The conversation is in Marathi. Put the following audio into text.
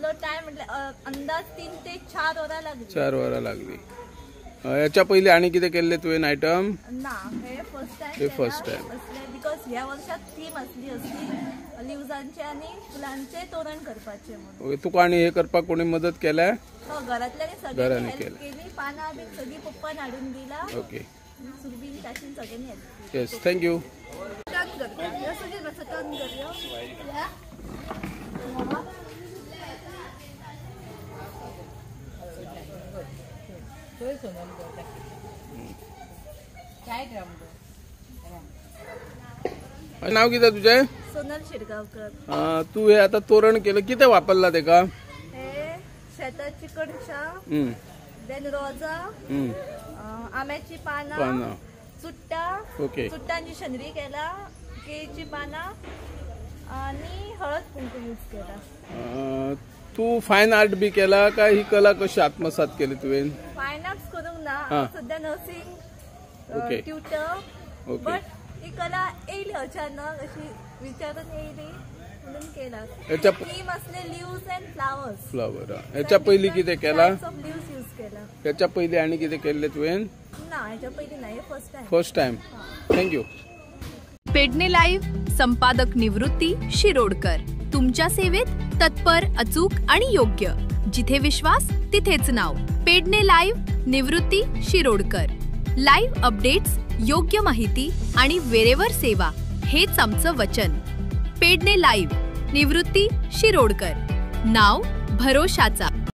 तो टाइम म्हटल्यार अंदाज 3 ते 4 वरां लागली. 4 वरां लागली. याच्या पहिले आणि किती केले तुवें आयटम? ना, हे फर्स्ट टाइम. हे फर्स्ट टाइम असले बिकॉज ह्या वर्षात थीम असली लिव्जांचे आणि फुलांचे तोरण करपाचे म्हणून. तुका आणि हे करपाक कोणी मदत केल्या? हो, घरातल्यानी सगळ्यांनी हेल्प केली. पानां बी सगळी पप्पान हाडून दिला. ओके. सुरबीन ताशीन सगळ्यांनी हेल्प केली. Yes, thank you. टर्न करता. ह्यो सगळे कसं टर्न करयो? नाव किती तुझे? सोनल शिरगावकर. तू हे आता तोरण केलं, किती वापरला तेका? हे शेताची कणसा, देन रोजा, आम्याची पाना, चुट्टा, ओके, चुट्टांची शनरी केला, केळीची पाना आणि हळद कुंकू यूज केला. तू फायन आर्ट बी केला का? ही कला कशी आत्मसात केली तुवें? फायन आर्ट्स करूंक ना, सध्या नर्सिंग ट्युटर. बट ही कला येयली अचानक, अशी विचारून येयली म्हणून केला. थीम असले लिव्स अँड फ्लावर्स. फ्लावर. याच्या पहिले किती केला? लिव्स यूज केला. याच्या पहिले आणि किती केले तुवें? ना, याच्या पहिले नाही, first time. First time. Thank you. Pedne live संपादक निवृत्ती शिरोडकर. तुमच्या सेवेत तत्पर, अचूक आणि योग्य. जिथे विश्वास तिथेच नाव. पेडणे लाईव्ह निवृत्ती शिरोडकर. लाईव्ह अपडेट्स, योग्य माहिती आणि वेळेवर सेवा हेच आमचं वचन. पेडणे लाईव्ह निवृत्ती शिरोडकर. नाव भरोशाचा.